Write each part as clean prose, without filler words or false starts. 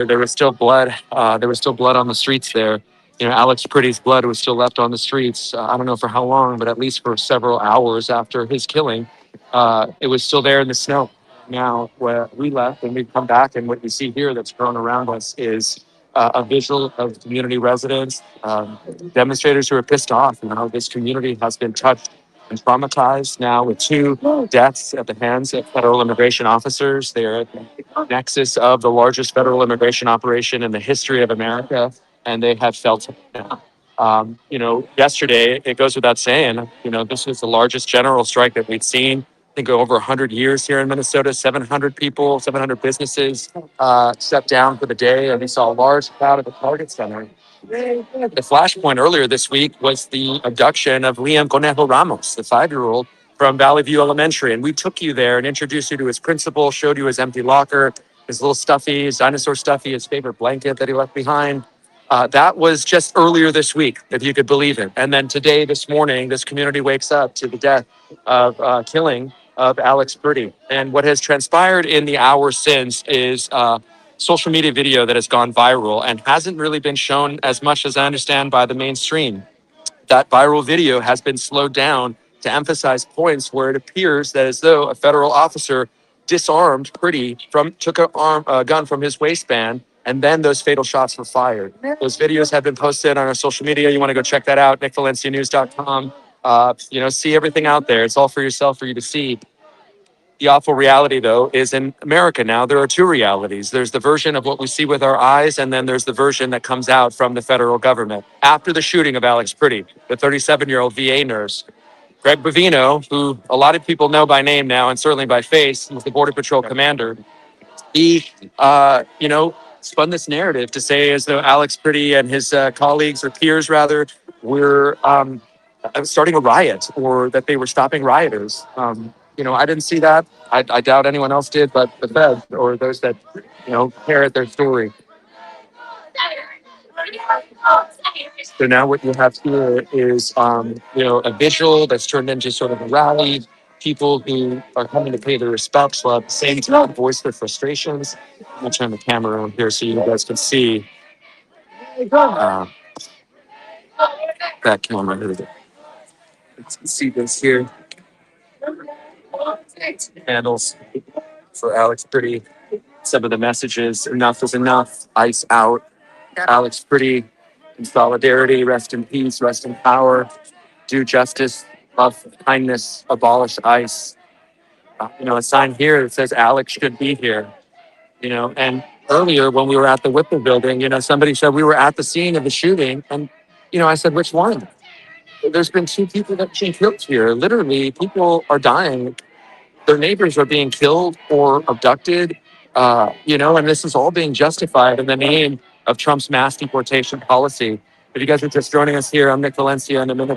There was still blood. There was still blood on the streets there. Alex Pretty's blood was still left on the streets. I don't know for how long, but at least for several hours after his killing, it was still there in the snow. Now, where we left and we've come back, and what you see here that's grown around us is a visual of community residents, demonstrators who are pissed off. This community has been touched and traumatized now with two deaths at the hands of federal immigration officers. They are at the nexus of the largest federal immigration operation in the history of America, and they have felt it now. Yesterday, it goes without saying, this was the largest general strike that we'd seen. I think over 100 years here in Minnesota, 700 people, 700 businesses shut down for the day, and we saw a large crowd at the Target Center. The flashpoint earlier this week was the abduction of Liam Conejo Ramos, the 5-year-old from Valley View Elementary. And we took you there and introduced you to his principal, showed you his empty locker, his little stuffy, his dinosaur stuffy, his favorite blanket that he left behind. That was just earlier this week, if you could believe it. And then today, this morning, this community wakes up to the death of killing of Alex Pretty. And what has transpired in the hours since is social media video that has gone viral and hasn't really been shown as much as I understand by the mainstream. That viral video has been slowed down to emphasize points where it appears that as though a federal officer disarmed Pretty took a gun from his waistband, and then those fatal shots were fired. Those videos have been posted on our social media. You want to go check that out, nickvalencianews.com. See everything out there. It's all for yourself, for you to see. The awful reality, though, is in America now, there are two realities. There's the version of what we see with our eyes, and then there's the version that comes out from the federal government. After the shooting of Alex Pretty, the 37-year-old VA nurse, Greg Bovino, who a lot of people know by name now and certainly by face, was the Border Patrol commander. He, spun this narrative to say as though Alex Pretty and his colleagues or peers, rather, were starting a riot or that they were stopping rioters. I didn't see that. I doubt anyone else did, but the Fed or those that, parrot their story. So now what you have here is, a visual that's turned into sort of a rally. People who are coming to pay their respects while at the same time voice their frustrations. I'm going to turn the camera on here so you guys can see that camera. Here we go. Let's see this here. Handles for Alex Pretty. Some of the messages: enough is enough, ICE out. Alex Pretty, in solidarity, rest in peace, rest in power, do justice, love, kindness, abolish ICE. A sign here that says Alex should be here. And earlier when we were at the Whipple building, somebody said we were at the scene of the shooting. And, I said, which one? There's been 2 people that have been killed here. Literally, people are dying. Their neighbors are being killed or abducted, and this is all being justified in the name of Trump's mass deportation policy. If you guys are just joining us here, I'm Nick Valencia, and I'm an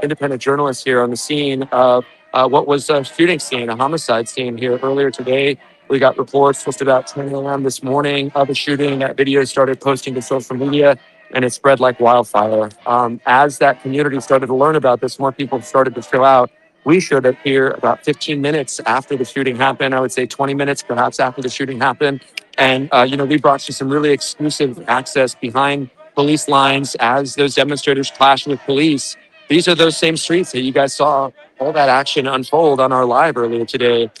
independent journalist here on the scene of what was a shooting scene, a homicide scene here earlier today. We got reports just about 10 a.m. this morning of a shooting. That video started posting to social media, and it spread like wildfire. As that community started to learn about this, more people started to fill out. We showed up here about 15 minutes after the shooting happened. I would say 20 minutes perhaps after the shooting happened. And, we brought you some really exclusive access behind police lines as those demonstrators clashed with police. These are those same streets that you guys saw all that action unfold on our live earlier today.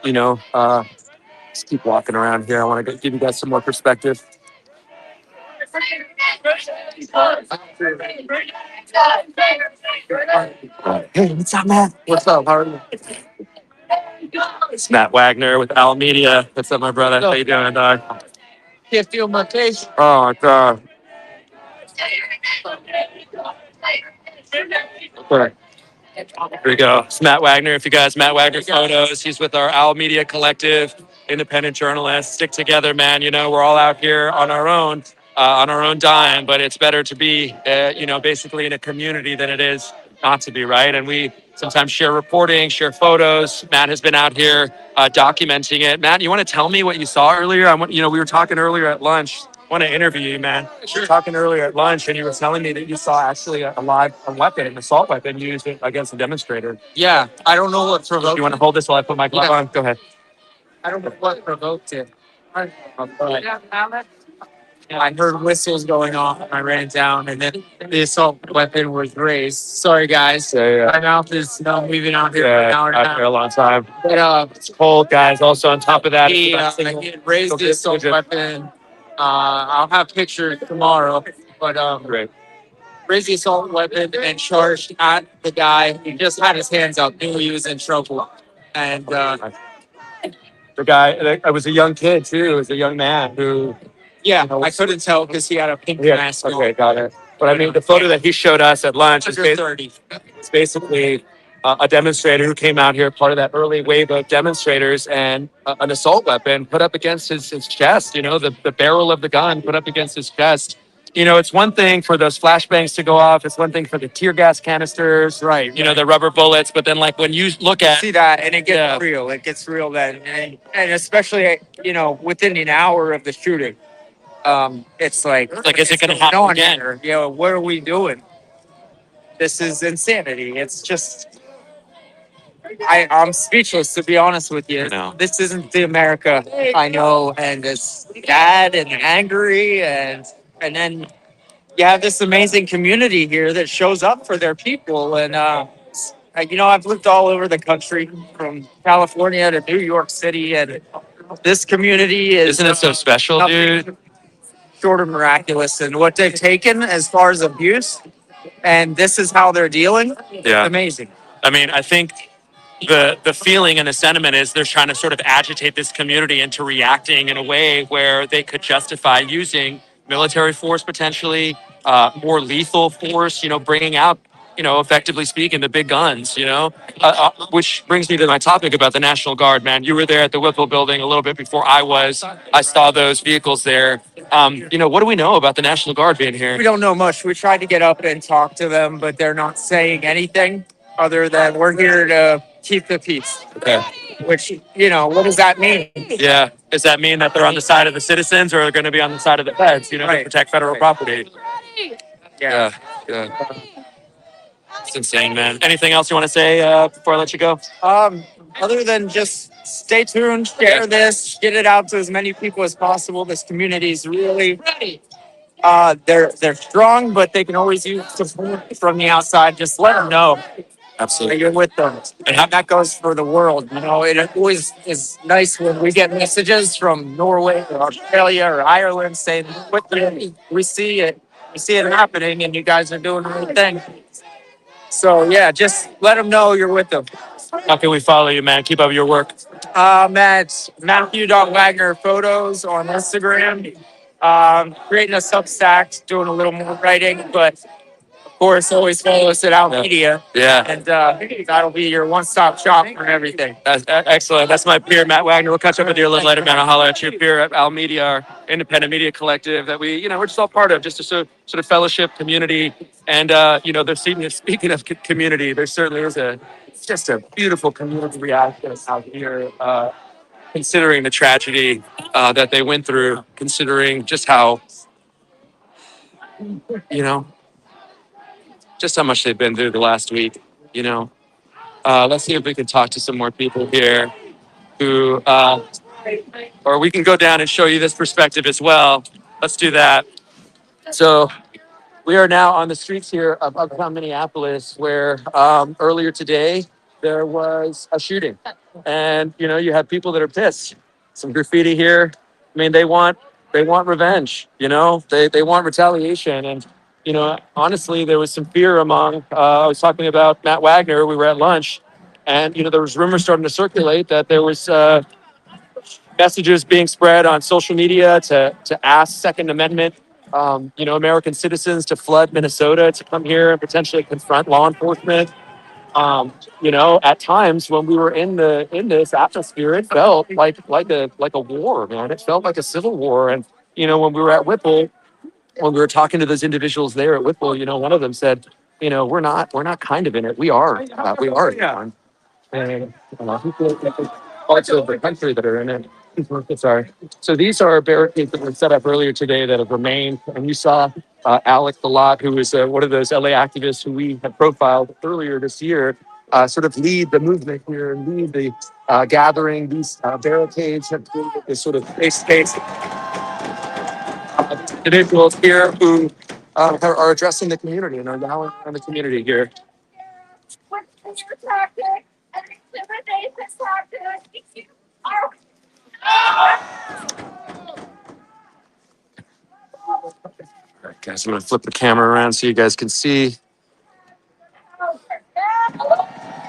Just keep walking around here. I want to give you guys some more perspective. Hey, what's up, man? What's up? How are you? It's Matt Wagner with Al Media. What's up, my brother? How you doing, dog? Can't feel my face. Oh, God. Here we go. It's Matt Wagner. If you guys, Matt Wagner photos. He's with our Al Media Collective, independent journalists. Stick together, man. We're all out here on our own dime, but it's better to be, basically in a community than it is not to be, right? And we sometimes share reporting, share photos. Matt has been out here documenting it. Matt, you want to tell me what you saw earlier? We were talking earlier at lunch. I want to interview you, man. We were talking earlier at lunch, and you were telling me that you saw actually a weapon, an assault weapon used against a demonstrator. Yeah, I don't know what provoked it. You want to hold this while I put my glove on? Go ahead. I don't know what provoked it. But I heard whistles going off and I ran down and then the assault weapon was raised. Sorry guys. Yeah. My mouth is numb. We've been out here for an Yeah, hour and a out there half. a long time. But It's cold, guys. Also, on top of that, he had raised the assault weapon. I'll have pictures tomorrow. But great. raised the assault weapon and charged at the guy. He just had his hands up, knew he was in trouble. And The guy, it was a young kid too. It was a young man who. yeah, I couldn't tell because he had a pink Yeah, mask okay, on. got it. But I mean, the photo that he showed us at lunch is Under 30. it's basically a demonstrator who came out here, part of that early wave of demonstrators, and an assault weapon put up against his chest. You know, the barrel of the gun put up against his chest. You know, it's one thing for those flashbangs to go off. It's one thing for the tear gas canisters, Right. you know, the rubber bullets. But then, like, when you look at See that, and it gets Yeah. real. It gets real then, and especially within an hour of the shooting, it's like is it going to happen no one again? here. What are we doing? This is insanity. It's just I'm speechless, to be honest with you. I know. This isn't the America I know, and it's sad and angry, and then you have this amazing community here that shows up for their people. And I've lived all over the country, from California to New York City, and this community is Isn't it so special, nothing dude? short of miraculous. And what they've taken as far as abuse, and this is how they're dealing. Yeah. It's amazing. I mean, I think the feeling and the sentiment is they're trying to sort of agitate this community into reacting in a way where they could justify using military force, potentially more lethal force, you know, bringing out, you know, effectively speaking, the big guns, you know, which brings me to my topic about the National Guard, man. You were there at the Whipple building a little bit before I was. I saw those vehicles there. You know, what do we know about the National Guard being here? We don't know much. We tried to get up and talk to them, but they're not saying anything other than we're here to keep the peace. Okay. Which, what does that mean? Yeah. Does that mean that they're on the side of the citizens or are going to be on the side of the feds, you know, Right. to protect federal property? Yeah. Yeah. It's insane, man. Anything else you want to say before I let you go? Other than just stay tuned, share this, get it out to as many people as possible. This community is really, they're strong, but they can always use support from the outside. Just let them know that Absolutely. you're with them. And that goes for the world. It always is nice when we get messages from Norway or Australia or Ireland saying, we see it. We see it happening, and you guys are doing the right thing. So, yeah, just let them know you're with them. How can we follow you, man? Keep up your work. At Matthew.Wagner photos on Instagram. Creating a Substack, doing a little more writing, but of course, always follow us at Out Media. Yeah. And that'll be your one-stop shop for everything. That's excellent. That's my peer, Matt Wagner. We'll catch up with you a little later, man. I'll holler at you. Peer at Al Media, our independent media collective that we're just all part of, just a sort of fellowship community. And, there's speaking of community, there certainly is just a beautiful community reaction out here, considering the tragedy that they went through, considering just how, just how much they've been through the last week, Let's see if we can talk to some more people here who, or we can go down and show you this perspective as well. Let's do that. So we are now on the streets here of uptown Minneapolis, where earlier today there was a shooting, and you have people that are pissed. Some graffiti here. I mean, they want revenge. They want retaliation, and honestly, there was some fear among. I was talking about Matt Wagner. We were at lunch, and there was rumors starting to circulate that there was messages being spread on social media to ask Second Amendment, American citizens to flood Minnesota to come here and potentially confront law enforcement. At times when we were in this atmosphere, it felt like a war, man. It felt like a civil war. And when we were at Whipple, when we were talking to those individuals there at Whipple, one of them said, we're not kind of in it. We are. We are. Yeah. And parts of the country that are in it. Sorry. So these are barricades that were set up earlier today that have remained. And you saw Alec the Lot, who was one of those LA activists who we had profiled earlier this year. sort of lead the movement here and lead the gathering. These barricades have created this sort of safe space. Individuals here who are addressing the community and are rallying around the community here. All right, guys, I'm going to flip the camera around so you guys can see.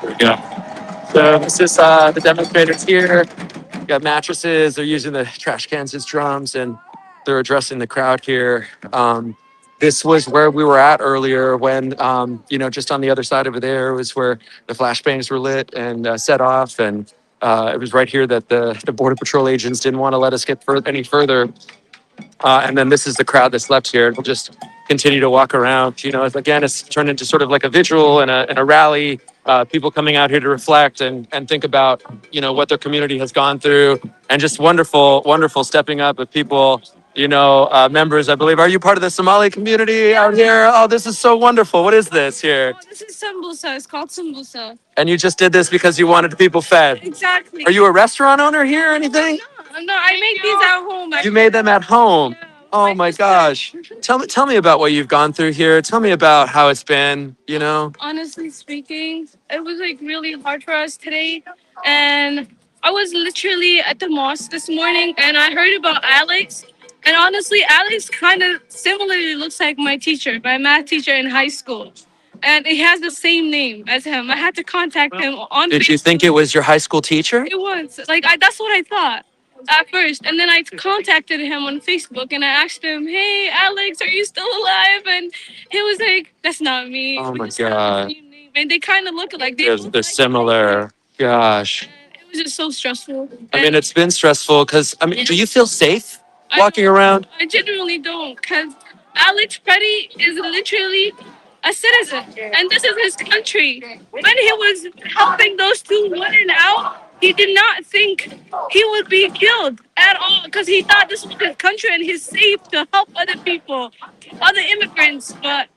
There we go. So this is the demonstrators here. Got mattresses. They're using the trash cans as drums, and they're addressing the crowd here. This was where we were at earlier when, just on the other side over there was where the flashbangs were lit and set off. And it was right here that the Border Patrol agents didn't want to let us get any further. And then this is the crowd that's left here. We'll just continue to walk around. Again, it's turned into sort of like a vigil and a rally. People coming out here to reflect and think about, what their community has gone through, and just wonderful, wonderful stepping up of people. Members, I believe. Are you part of the Somali community out here? Oh, this is so wonderful. What is this here? Oh, this is sambusa. It's called sambusa. And you just did this because you wanted people fed. Exactly. Are you a restaurant owner here or anything? No, I make these at home. You made them at home. Yeah, Oh my gosh. Tell me about what you've gone through here. Tell me about how it's been. honestly speaking, it was like really hard for us today. And I was literally at the mosque this morning and I heard about Alex. And honestly, Alex kind of similarly looks like my teacher, my math teacher in high school. And he has the same name as him. I had to contact him on Did you think it was your high school teacher? It was like that's what I thought at first, and then I contacted him on Facebook and I asked him, "Hey, Alex, are you still alive?" And he was like, "That's not me." Oh We my just have the God. same name." And they kind of look alike. They're, look they're like similar. Gosh. It was just so stressful. I mean, it's been stressful because, do you feel safe I walking around? I genuinely don't, because Alex Pretti is literally a citizen, and this is his country. When he was helping those two women out, he did not think he would be killed at all, because he thought this was his country and he's safe to help other people, other immigrants. But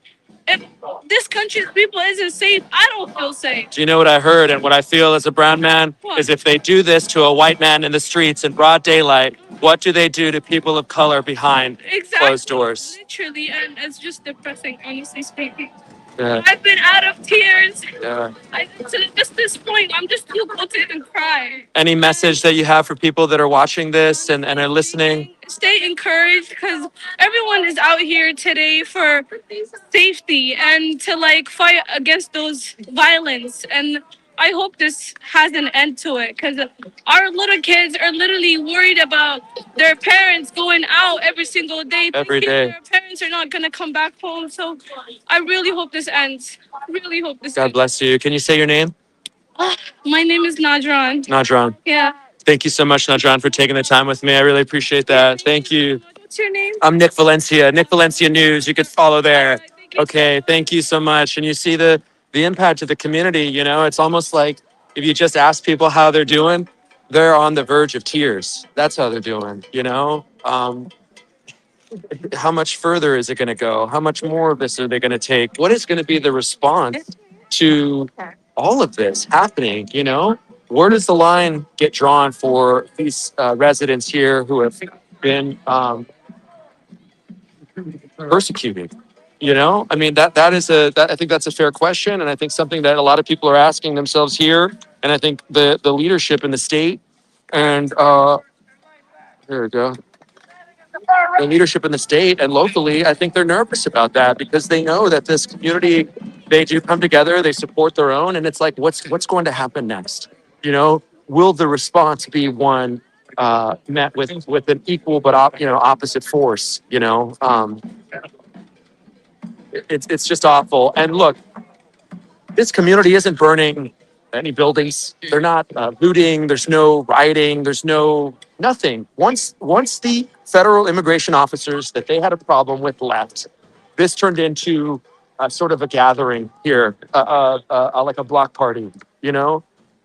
if this country's people isn't safe, I don't feel safe. Do you know what I heard and what I feel as a brown man? What? Is if they do this to a white man in the streets in broad daylight, what do they do to people of color behind Exactly. closed doors? Literally, and it's just depressing, honestly speaking. Yeah. I've been out of tears. Yeah. To just this point, I'm just too close to even cry. Any message that you have for people that are watching this and are listening? Stay encouraged, because everyone is out here today for safety and to like fight against those violence. And I hope this has an end to it, because our little kids are literally worried about their parents going out every single day. Every thinking day. Their parents are not going to come back home. So I really hope this ends. Really hope this God ends. bless you. Can you say your name? My name is Nadran. Nadran. Yeah. Thank you so much, Nadran, for taking the time with me. I really appreciate that. Thank you. What's your name? I'm Nick Valencia, Nick Valencia News. You could follow there. Thank you. Okay, thank you so much. And you see the impact of the community, it's almost like if you just ask people how they're doing, they're on the verge of tears. That's how they're doing. How much further is it going to go? How much more of this are they going to take? What is going to be the response to all of this happening? Where does the line get drawn for these residents here who have been persecuted? I mean, I think that's a fair question, and I think something that a lot of people are asking themselves here. And I think the leadership in the state and there we go. The leadership in the state and locally, I think they're nervous about that, because they know that this community, they do come together, they support their own, and it's like, what's going to happen next? Will the response be one met with an equal but opposite force? It's just awful. And look, this community isn't burning any buildings. They're not looting. There's no rioting. There's nothing. Once the federal immigration officers that they had a problem with left, this turned into sort of a gathering here, like a block party.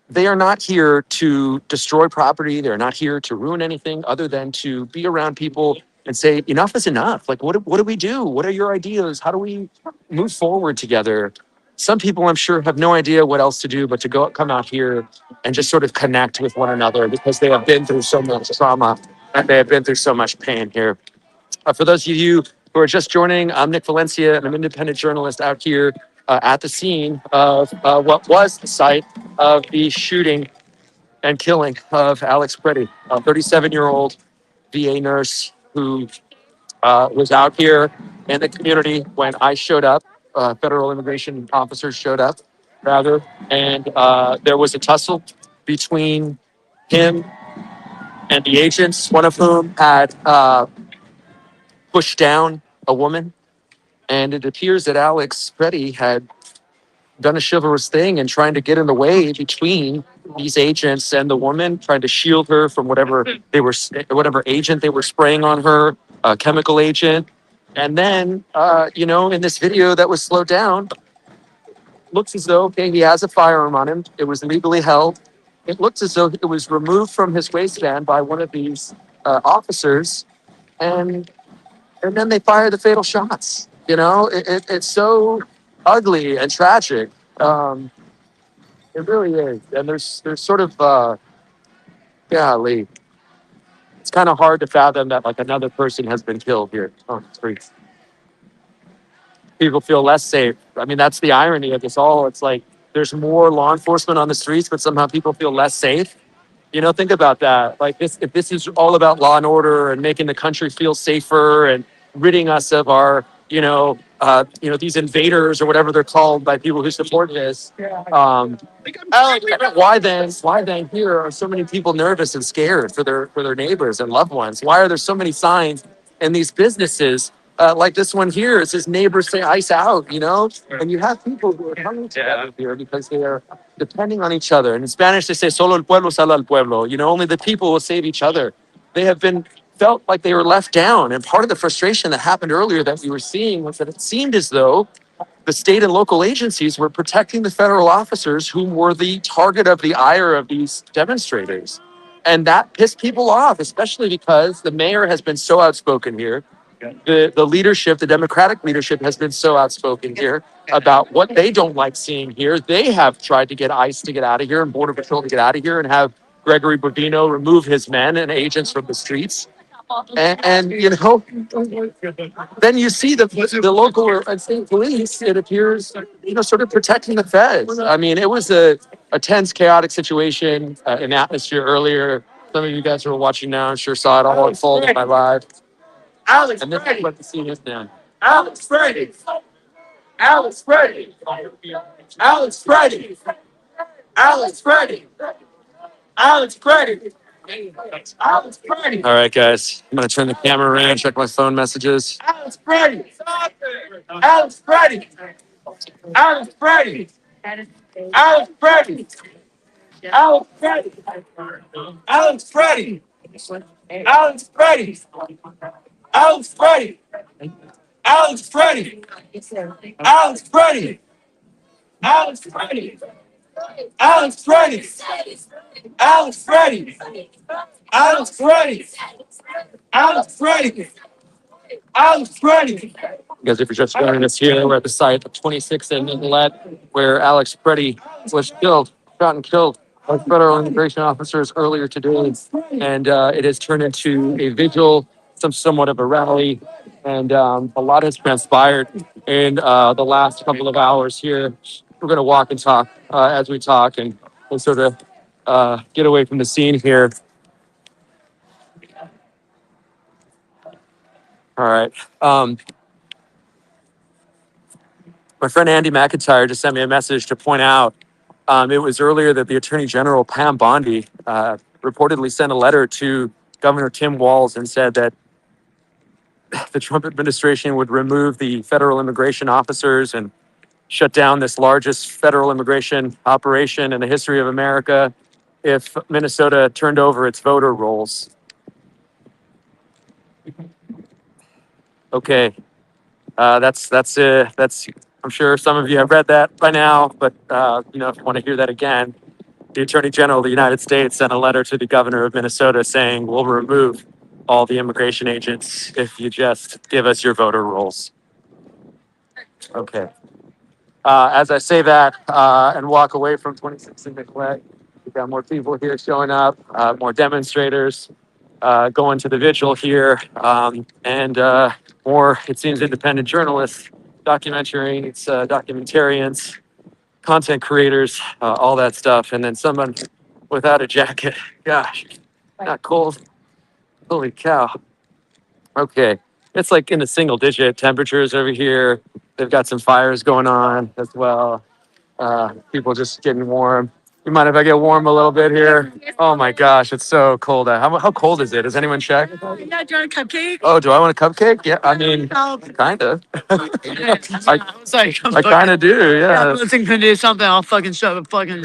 They are not here to destroy property. They're not here to ruin anything other than to be around people and say, enough is enough. Like, what do we do? What are your ideas? How do we move forward together? some people, I'm sure, have no idea what else to do but to come out here and just sort of connect with one another because they have been through so much trauma and they have been through so much pain here. For those of you who are just joining, I'm Nick Valencia, and I'm an independent journalist out here at the scene of what was the site of the shooting and killing of Alex Pretti, a 37-year-old VA nurse who was out here in the community when I showed up. Federal immigration officers showed up, rather, and there was a tussle between him and the agents, one of whom had pushed down a woman. And it appears that Alex Pretti had done a chivalrous thing and trying to get in the way between these agents and the woman, trying to shield her from whatever agent they were spraying on her, a chemical agent. And then, in this video that was slowed down, looks as though, okay, he has a firearm on him. It was legally held. It looks as though it was removed from his waistband by one of these officers. And then they fire the fatal shots. It's so ugly and tragic. It really is. And there's sort of, golly, it's kind of hard to fathom that like another person has been killed here on the streets. People feel less safe. I mean, that's the irony of this all. It's like there's more law enforcement on the streets, but somehow people feel less safe. Think about that. Like this, if this is all about law and order and making the country feel safer and ridding us of our, these invaders or whatever they're called by people who support this. Why then here are so many people nervous and scared for their neighbors and loved ones? Why are there so many signs in these businesses like this one here? It says neighbors say ice out, and you have people who are coming together here because they are depending on each other. And in Spanish, they say solo el pueblo salva al pueblo. Only the people will save each other. They have felt like they were left down. And part of the frustration that happened earlier that we were seeing was that it seemed as though the state and local agencies were protecting the federal officers who were the target of the ire of these demonstrators. And that pissed people off, especially because the mayor has been so outspoken here. The leadership, the Democratic leadership has been so outspoken here about what they don't like seeing here. They have tried to get ICE to get out of here and Border Patrol to get out of here and have Gregory Bovino remove his men and agents from the streets. And then you see the local and state police, it appears, sort of protecting the feds. I mean, it was a tense, chaotic situation in atmosphere earlier. Some of you guys who are watching now, I'm sure saw it all unfold in my live. Alex, and this is what the scene is now. Alex Pretti. Alex Pretti. Alex Pretti. Alex Pretti. Alex Pretti. Alex Pretti. All right, guys. I'm going to turn the camera around, check my phone messages. Alex Pretti. Alex Pretti. Alex Pretti. Alex Pretti. Alex Pretti. Alex Pretti. Alex Pretti. Alex Pretti. Alex Pretti. Alex Pretti. Alex Pretti. Alex Pretti. Alex Pretti. Alex Pretti. Alex Pretti. Alex Pretti. Guys, if you're just joining us here, we're at the site of 26th and Inlet, where Alex Pretti was shot and killed by federal immigration officers earlier today. And it has turned into a vigil, somewhat of a rally. And a lot has transpired in the last couple of hours here. We're going to walk and talk as we talk and sort of get away from the scene here. All right. My friend Andy McIntyre just sent me a message to point out it was earlier that the Attorney General, Pam Bondi, reportedly sent a letter to Governor Tim Walz and said that the Trump administration would remove the federal immigration officers and shut down this largest federal immigration operation in the history of America if Minnesota turned over its voter rolls. Okay, that's. I'm sure some of you have read that by now, but if you want to hear that again, the Attorney General of the United States sent a letter to the governor of Minnesota saying we'll remove all the immigration agents if you just give us your voter rolls. Okay. As I say that and walk away from 26th and Nicollet, we've got more people here showing up, more demonstrators going to the vigil here, and more, it seems, independent journalists, documentarians, content creators, all that stuff. And then someone without a jacket. Gosh, not cold. Holy cow. Okay. It's like in the single digit temperatures over here. They've got some fires going on as well. People just getting warm. You mind if I get warm a little bit here? Oh my gosh, it's so cold. How cold is it? Does anyone check? Yeah, do you want a cupcake? Oh, do I want a cupcake? Yeah, I mean, kind of. I kind of do, Yeah, yeah. listen, can do something. I'll fucking shove a fucking.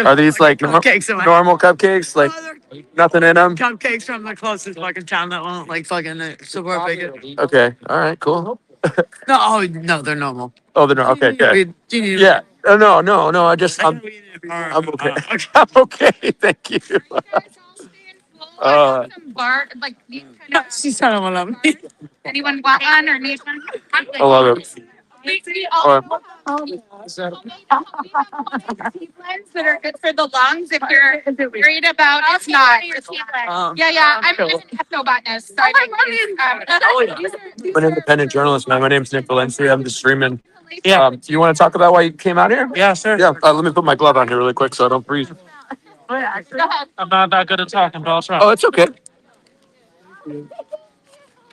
Are these like cupcakes in my normal cupcakes? Like nothing in them? cupcakes from the closest fucking town that won't like fucking support bacon? Okay, all right, cool. No, oh no, they're normal. Oh, they're not. Okay, good. Do you need Yeah. No. I just, I'm okay. I'm okay. Thank you. Some bar, like these kind of. She's telling one of them. Anyone want one or need one? I love it. All right. Blends that are good for the lungs if you're worried about it's not. Yeah. I'm an ethnobotanist. So I'm an independent journalist, man. My name's Nick Valencia. I'm just streaming. Yeah. Do you want to talk about why you came out here? Yeah, sure. Yeah. Let me put my glove on here really quick so I don't freeze. Go ahead. I'm not that good at talking, but I'll try. Oh, it's okay.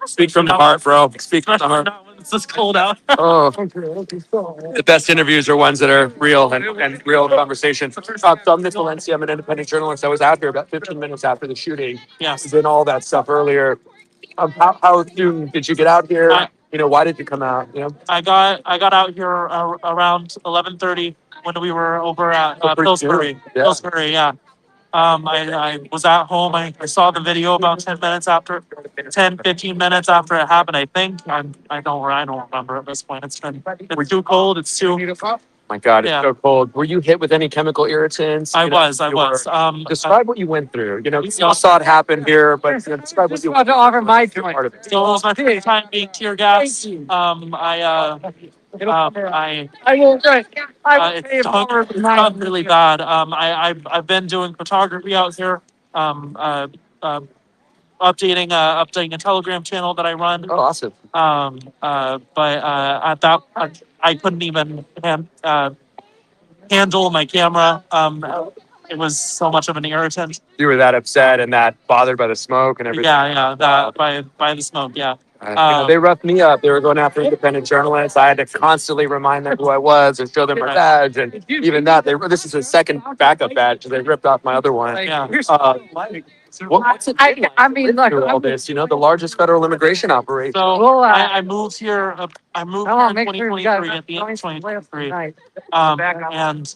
Speak from the heart, bro. Speak from the heart. Not when it's this cold out. Oh, the best interviews are ones that are real and real conversation. So I'm Nick Valencia. I'm an independent journalist. I was out here about 15 minutes after the shooting. Yes. And all that stuff earlier. How soon did you get out here? Why did you come out? I got out here around 11:30 when we were over at Pillsbury. Yeah. Pillsbury, yeah. I was at home. I saw the video about 15 minutes after it happened. I think I don't remember at this point. It's too cold. It's too. My God, it's Yeah. so cold. Were you hit with any chemical irritants? I was. Describe what you went through. We all saw it happen here, but describe what you went through. to offer my joint. Part of it. So it was my first time being tear gassed. I will pay It's done really bad. I've been doing photography out here. Updating a Telegram channel that I run. Oh, awesome. But at that, I couldn't even handle my camera. It was so much of an irritant. You were that upset and that bothered by the smoke and everything. Yeah, that by the smoke. Yeah. They roughed me up. They were going after independent journalists. I had to constantly remind them who I was and show them my badge. And even that, this is a second backup badge. They ripped off my other one. Yeah. What's it like through all this? The largest federal immigration operation. So I moved here. I moved here in 2023 at the end of 2023. And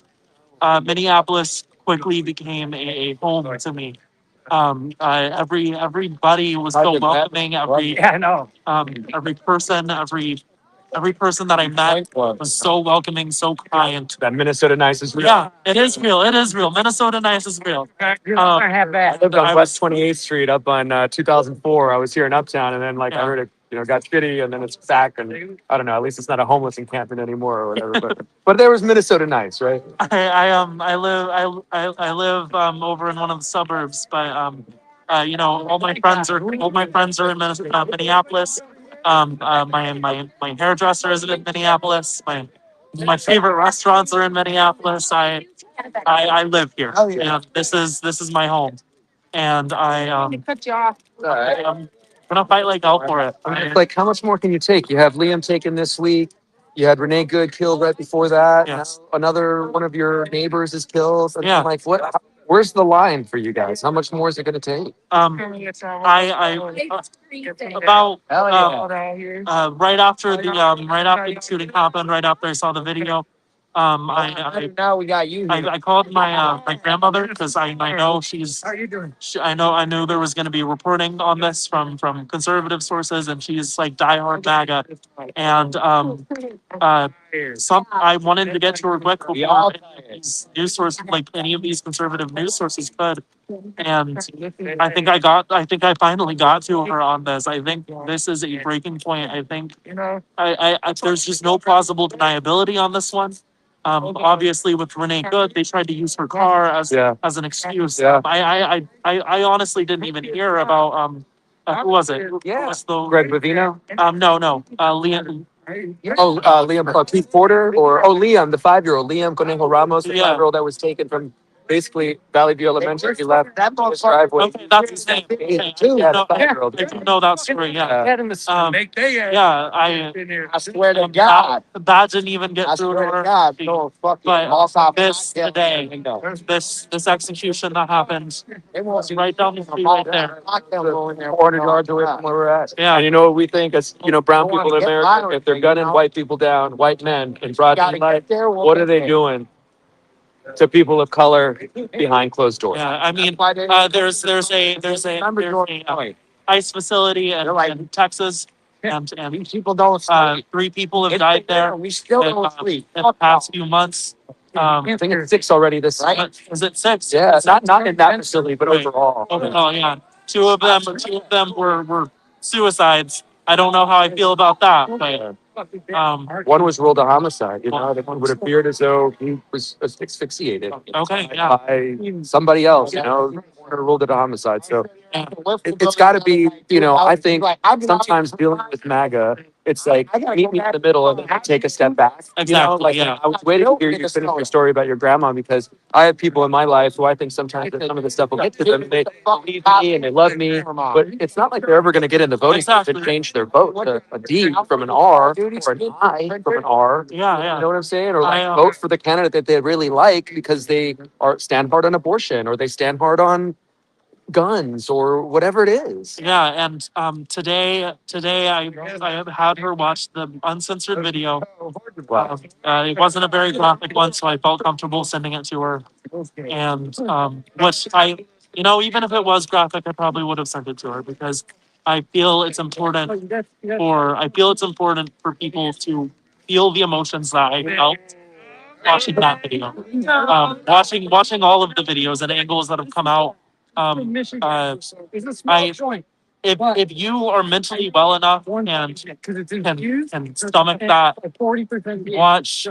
Minneapolis quickly became a home to me. Everybody was so welcoming. Every person that I met was so welcoming, so kind. That Minnesota nice is real. Yeah, it is real. It is real. Minnesota nice is real. I lived on West 28th Street up on 2004. I was here in Uptown, and then I heard it, got shitty, and then it's back, and I don't know. At least it's not a homeless encampment anymore or whatever. But there was Minnesota nice, right? I live over in one of the suburbs, but all my friends are in Minneapolis. My hairdresser is in Minneapolis. My favorite restaurants are in Minneapolis. I live here. Oh, yeah. This is my home, and Cut you off. I'm gonna fight like hell for it. How much more can you take? You have Liam taken this week. You had Renee Good killed right before that. Yes. Now another one of your neighbors is killed. And Yeah. Where's the line for you guys? How much more is it going to take? About right after the shooting happened, right after I saw the video, Now we got you. I called my grandmother because I know she's. How are you doing? I knew there was going to be reporting on this from conservative sources, and she's like diehard MAGA, and I wanted to get to her quick before news source, like any of these conservative news sources could. And I think I finally got to her on this. I think this is a breaking point. I think there's just no plausible deniability on this one. Obviously with Renee Good, they tried to use her car as an excuse. Yeah. I honestly didn't even hear about who was it? Who was the Greg Bavino? no Liam. Liam, Keith Porter, or Liam, the 5-year-old, Liam Conejo Ramos, the Yeah. 5-year-old that was taken from basically Valley View Elementary. He left his driveway. Okay, that's his name. Okay. Yeah, the 5-year-old. I do know that story. Yeah. Yeah, I swear to that didn't even get through to her. But this today, this execution that happened right down the street right there. 400 yards away from where we're at. Yeah. And you know what we think as, brown people in America, if they're gunning white people down, white men in broad daylight, what are they doing to people of color behind closed doors? Yeah, I mean, there's a ICE facility in Texas, and People don't sleep. 3 people have died there We still in, don't sleep. in the past few months. I think it's 6 already this Right. month. Is it 6? Yeah, not in that facility, but Right. overall. Overall, yeah. Two of them were suicides. I don't know how I feel about that, but One was ruled a homicide. The one would appeared as though he was asphyxiated okay, yeah. by somebody else. Coroner ruled it a homicide. So Yeah. it's got to be. I think sometimes dealing with MAGA, it's like meet me in the middle and then take a step back. Exactly, yeah. I was waiting to hear you finish your story about your grandma because I have people in my life who I think sometimes that some of the stuff will get to them. They believe me and they love me, but it's not like they're ever going to get in the voting booth and change their vote to a D from an R or an I from an R. Yeah. You know what I'm saying? Or vote for the candidate that they really like because they stand hard on abortion or they stand hard on guns or whatever it is. Yeah, and today I had her watch the uncensored video. Wow. It wasn't a very graphic one, so I felt comfortable sending it to her. And which even if it was graphic, I probably would have sent it to her because I feel it's important for people to feel the emotions that I felt watching that video. Watching all of the videos and angles that have come out. If you are mentally well enough and can stomach that, watch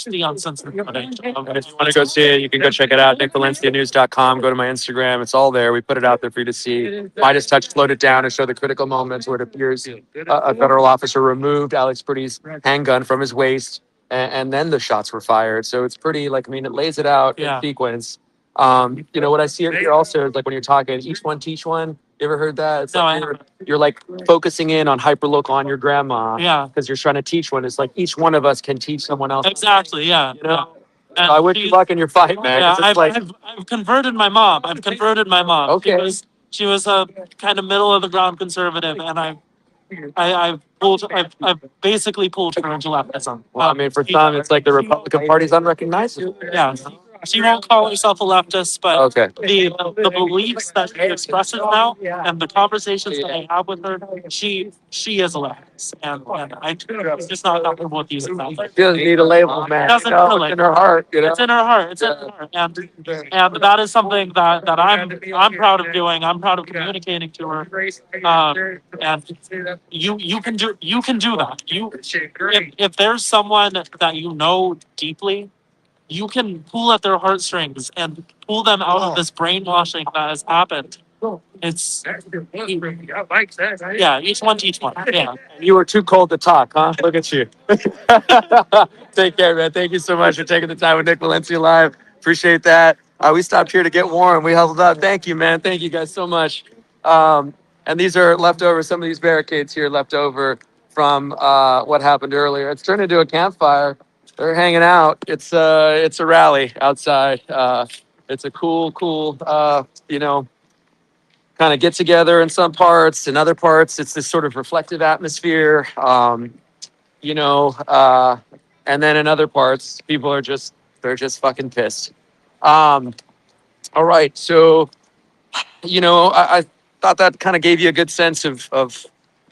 the uncensored footage. If you want to go see it, you can go check it out. NickValenciaNews.com. Go to my Instagram. It's all there. We put it out there for you to see. Midas Touch slowed it down and show the critical moments where it appears a federal officer removed Alex Pretty's handgun from his waist, and then the shots were fired. So it's pretty it lays it out in sequence. What I see here also is like when you're talking each one teach one. You ever heard that? It's like you're like focusing in on hyperlocal on your grandma. Yeah. Because you're trying to teach one. It's like each one of us can teach someone else. Exactly. Yeah. And I wish you luck in your fight, man. Yeah, I've converted my mom. Okay. She was a kind of middle of the ground conservative, and I've basically pulled her into leftism. Well, for some, it's like the Republican Party's unrecognizable. Yeah. She won't call herself a leftist, but Okay. the beliefs that she expresses now and the conversations that I have with her, she is a leftist, and I'm just not comfortable with using that. She doesn't need a label, man. Doesn't It's in her heart. It's in her heart. And that is something that I'm proud of doing. I'm proud of communicating to her. And you can do that. If there's someone that you know deeply, you can pull at their heartstrings and pull them out of this brainwashing that has happened. It's each one teach one. Yeah. You were too cold to talk, huh? Look at you. Take care, man. Thank you so much for taking the time with Nick Valencia Live. Appreciate that. We stopped here to get warm. We held up. Thank you, man. Thank you guys so much. And these are leftovers. Some of these barricades here left over from what happened earlier. It's turned into a campfire. They're hanging out. It's a rally outside. It's a cool, kind of get together in some parts. In other parts, it's this sort of reflective atmosphere. And then in other parts, people are just fucking pissed. All right. So, I thought that kind of gave you a good sense of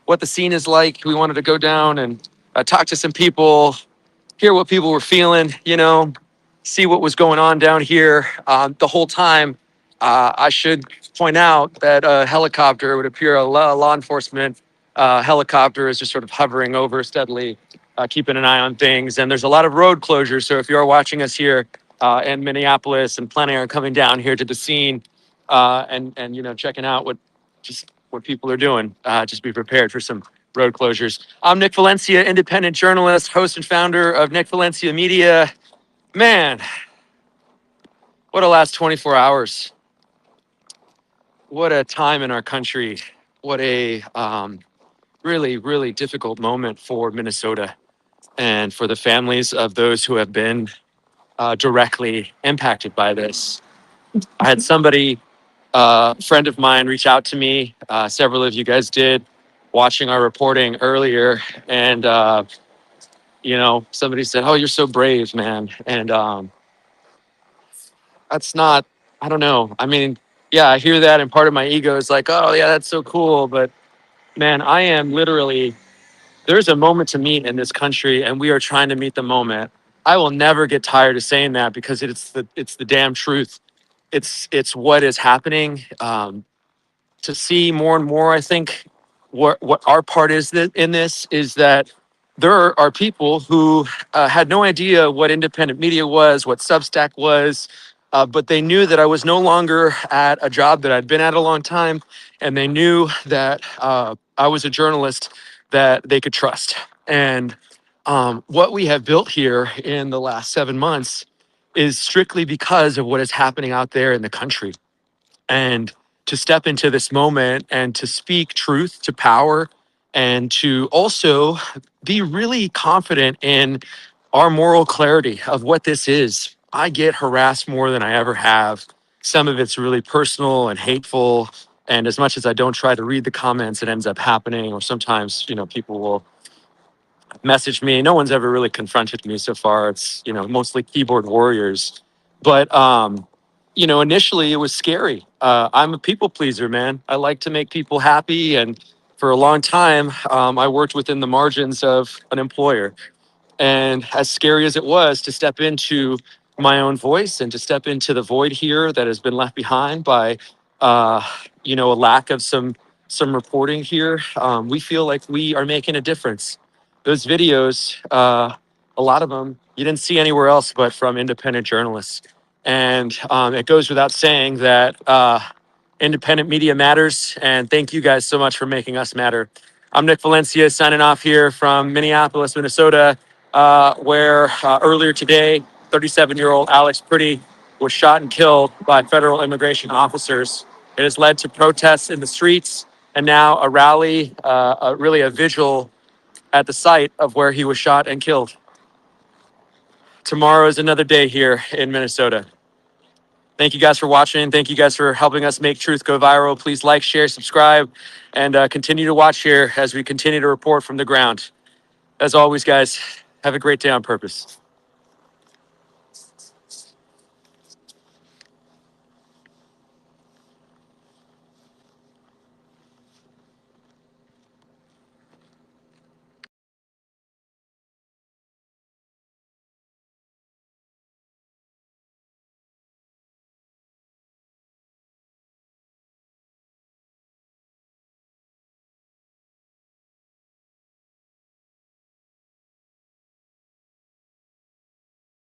what the scene is like. We wanted to go down and talk to some people. hear what people were feeling, see what was going on down here. The whole time, I should point out that a helicopter, it would appear a law enforcement helicopter is just sort of hovering over steadily, keeping an eye on things. And there's a lot of road closures. So if you're watching us here in Minneapolis and planning on coming down here to the scene and checking out what people are doing, just be prepared for some road closures. I'm Nick Valencia, independent journalist, host and founder of Nick Valencia Media. Man, what a last 24 hours. What a time in our country. What a really, really difficult moment for Minnesota and for the families of those who have been directly impacted by this. I had somebody, a friend of mine, reach out to me. Several of you guys did, watching our reporting earlier. And, somebody said, "Oh, you're so brave, man." And that's not, I don't know. I mean, yeah, I hear that. And part of my ego is like, "Oh, yeah, that's so cool." But man, I am literally, there's a moment to meet in this country, and we are trying to meet the moment. I will never get tired of saying that because it's the damn truth. It's what is happening. To see more and more, I think what our part is in this is that there are people who had no idea what independent media was, what Substack was, but they knew that I was no longer at a job that I'd been at a long time, and they knew that I was a journalist that they could trust. And what we have built here in the last 7 months is strictly because of what is happening out there in the country. And to step into this moment and to speak truth to power and to also be really confident in our moral clarity of what this is. I get harassed more than I ever have. Some of it's really personal and hateful. And as much as I don't try to read the comments, it ends up happening. Or sometimes, people will message me. No one's ever really confronted me so far. It's, mostly keyboard warriors. But, initially it was scary. I'm a people pleaser, man. I like to make people happy. And for a long time, I worked within the margins of an employer. And as scary as it was to step into my own voice and to step into the void here that has been left behind by, a lack of some reporting here, we feel like we are making a difference. Those videos, a lot of them, you didn't see anywhere else but from independent journalists. And it goes without saying that independent media matters. And thank you guys so much for making us matter. I'm Nick Valencia signing off here from Minneapolis, Minnesota, where earlier today, 37-year-old Alex Pretti was shot and killed by federal immigration officers. It has led to protests in the streets and now a rally, really a vigil at the site of where he was shot and killed. Tomorrow is another day here in Minnesota. Thank you guys for watching. Thank you guys for helping us make truth go viral. Please like, share, subscribe, and continue to watch here as we continue to report from the ground. As always, guys, have a great day on purpose.